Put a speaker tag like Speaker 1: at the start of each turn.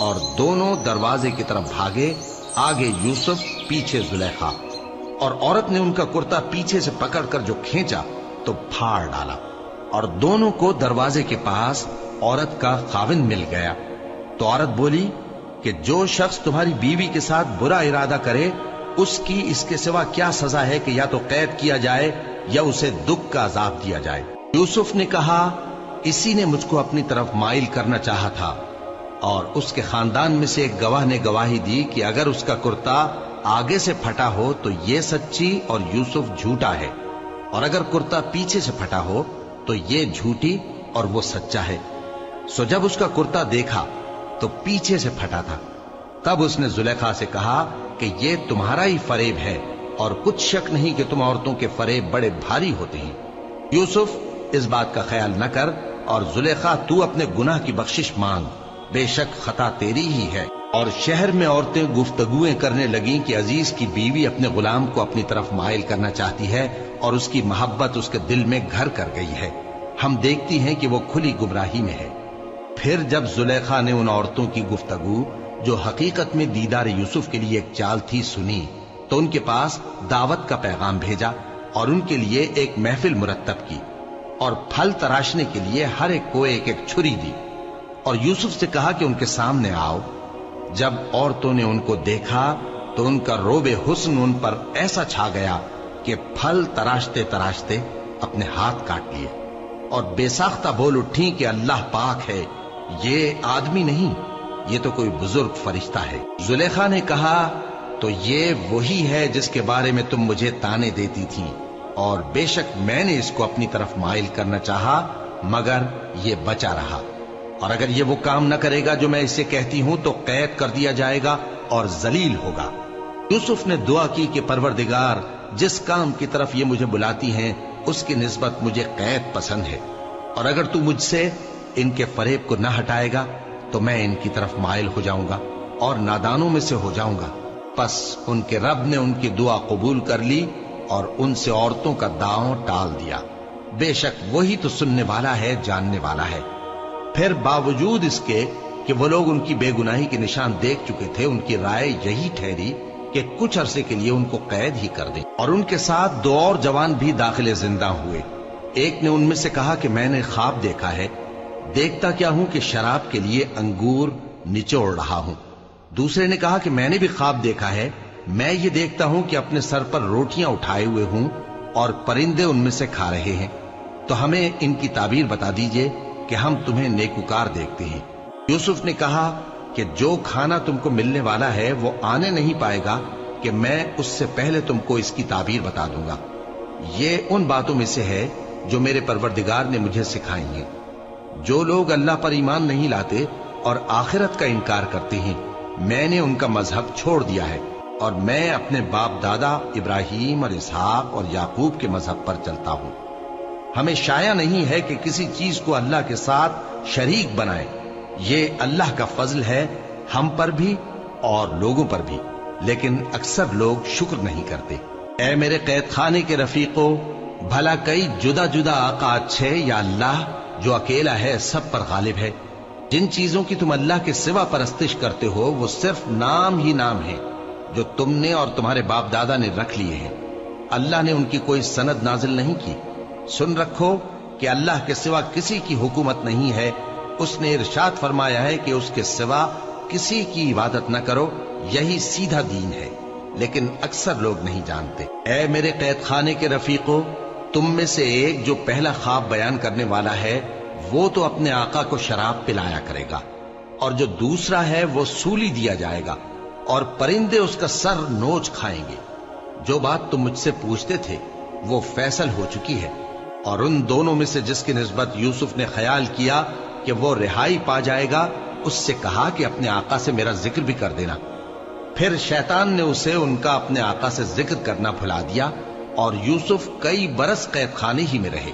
Speaker 1: اور دونوں دروازے کی طرف بھاگے، آگے یوسف، پیچھے زلیخا، اور عورت نے ان کا کرتا پیچھے سے پکڑ کر جو کھینچا تو پھاڑ ڈالا، اور دونوں کو دروازے کے پاس عورت کا خاوند مل گیا۔ تو عورت بولی کہ جو شخص تمہاری بیوی کے ساتھ برا ارادہ کرے، اس کی اس کے سوا کیا سزا ہے کہ یا تو قید کیا جائے یا اسے دکھ کا عذاب دیا جائے۔ یوسف نے کہا، اسی نے مجھ کو اپنی طرف مائل کرنا چاہا تھا، اور اس کے خاندان میں سے ایک گواہ نے گواہی دی کہ اگر اس کا کرتا آگے سے پھٹا ہو تو یہ سچی اور یوسف جھوٹا ہے، اور اگر کرتا پیچھے سے پھٹا ہو تو یہ جھوٹی اور وہ سچا ہے۔ سو جب اس کا کرتا دیکھا تو پیچھے سے پھٹا تھا، تب اس نے زلیخا سے کہا کہ یہ تمہارا ہی فریب ہے، اور کچھ شک نہیں کہ تم عورتوں کے فریب بڑے بھاری ہوتے ہیں۔ یوسف، اس بات کا خیال نہ کر، اور زلیخا تو اپنے گناہ کی بخشش مانگ، بے شک خطا تیری ہی ہے۔ اور شہر میں عورتیں گفتگویں کرنے لگیں کہ عزیز کی بیوی اپنے غلام کو اپنی طرف مائل کرنا چاہتی ہے، اور اس کی محبت اس کے دل میں گھر کر گئی ہے، ہم دیکھتی ہیں کہ وہ کھلی گمراہی میں ہے۔ پھر جب زلیخا نے ان عورتوں کی گفتگو جو حقیقت میں دیدار یوسف کے لیے ایک چال تھی سنی، تو ان کے پاس دعوت کا پیغام بھیجا اور ان کے لیے ایک محفل مرتب کی، اور پھل تراشنے کے لیے ہر ایک کو ایک ایک چھری دی، اور یوسف سے کہا کہ ان کے سامنے آؤ۔ جب عورتوں نے ان کو دیکھا تو ان کا روب حسن ان پر ایسا چھا گیا کہ پھل تراشتے تراشتے اپنے ہاتھ کاٹ لیے، اور بے ساختہ بول اٹھی کہ اللہ پاک ہے، یہ آدمی نہیں، یہ تو کوئی بزرگ فرشتہ ہے۔ زلیخا نے کہا، تو یہ وہی ہے جس کے بارے میں تم مجھے تانے دیتی تھی، اور بے شک میں نے اس کو اپنی طرف مائل کرنا چاہا، مگر یہ بچا رہا، اور اگر یہ وہ کام نہ کرے گا جو میں اسے کہتی ہوں تو قید کر دیا جائے گا اور ذلیل ہوگا۔ یوسف نے دعا کی کہ پروردگار، جس کام کی طرف یہ مجھے بلاتی ہیں اس کی نسبت مجھے قید پسند ہے، اور اگر تو مجھ سے ان کے فریب کو نہ ہٹائے گا تو میں ان کی طرف مائل ہو جاؤں گا اور نادانوں میں سے ہو جاؤں گا۔ پس ان کے رب نے ان کی دعا قبول کر لی اور ان سے عورتوں کا داؤں ٹال دیا، بے شک وہی تو سننے والا ہے، جاننے والا ہے۔ پھر باوجود اس کے کہ وہ لوگ ان کی بے گناہی کے نشان دیکھ چکے تھے، ان کی رائے یہی ٹھہری کہ کچھ عرصے کے لیے ان کو قید ہی کر دیں، اور ان کے ساتھ دو اور جوان بھی داخل زندہ ہوئے۔ ایک نے ان میں سے کہا کہ میں نے خواب دیکھا ہے، دیکھتا کیا ہوں کہ شراب کے لیے انگور نچوڑ رہا ہوں۔ دوسرے نے کہا کہ میں نے بھی خواب دیکھا ہے، میں یہ دیکھتا ہوں کہ اپنے سر پر روٹیاں اٹھائے ہوئے ہوں اور پرندے ان میں سے کھا رہے ہیں، تو ہمیں ان کی تعبیر بتا دیجئے کہ ہم تمہیں نیکوکار دیکھتے ہیں۔ یوسف نے کہا کہ جو کھانا تم کو ملنے والا ہے وہ آنے نہیں پائے گا کہ میں اس سے پہلے تم کو اس کی تعبیر بتا دوں گا۔ یہ ان باتوں میں سے ہے جو میرے پروردگار نے مجھے سکھائی ہیں۔ جو لوگ اللہ پر ایمان نہیں لاتے اور آخرت کا انکار کرتے ہیں، میں نے ان کا مذہب چھوڑ دیا ہے، اور میں اپنے باپ دادا ابراہیم اور اسحاق اور یعقوب کے مذہب پر چلتا ہوں۔ ہمیں شایع نہیں ہے کہ کسی چیز کو اللہ کے ساتھ شریک بنائے، یہ اللہ کا فضل ہے ہم پر بھی اور لوگوں پر بھی، لیکن اکثر لوگ شکر نہیں کرتے۔ اے میرے قید خانے کے رفیقو، بھلا کئی جدا جدا آقا اچھے یا اللہ جو اکیلا ہے سب پر غالب ہے؟ جن چیزوں کی تم اللہ کے سوا پرستش کرتے ہو وہ صرف نام ہی نام ہے جو تم نے اور تمہارے باپ دادا نے رکھ لیے ہیں، اللہ نے ان کی کوئی سند نازل نہیں کی۔ سن رکھو کہ اللہ کے سوا کسی کی حکومت نہیں ہے، اس نے ارشاد فرمایا ہے کہ اس کے سوا کسی کی عبادت نہ کرو، یہی سیدھا دین ہے، لیکن اکثر لوگ نہیں جانتے۔ اے میرے قید خانے کے رفیقو، تم میں سے ایک جو پہلا خواب بیان کرنے والا ہے وہ تو اپنے آقا کو شراب پلایا کرے گا، اور جو دوسرا ہے وہ سولی دیا جائے گا، اور پرندے اس کا سر نوچ کھائیں گے۔ جو بات تم مجھ سے پوچھتے تھے وہ فیصل ہو چکی ہے، اور ان دونوں میں سے جس کی نسبت یوسف نے خیال کیا کہ وہ رہائی پا جائے گا، اس سے کہا کہ اپنے آقا سے میرا ذکر بھی کر دینا۔ پھر شیطان نے اسے ان کا اپنے آقا سے ذکر کرنا بھلا دیا، اور یوسف کئی برس قید خانے ہی میں رہے۔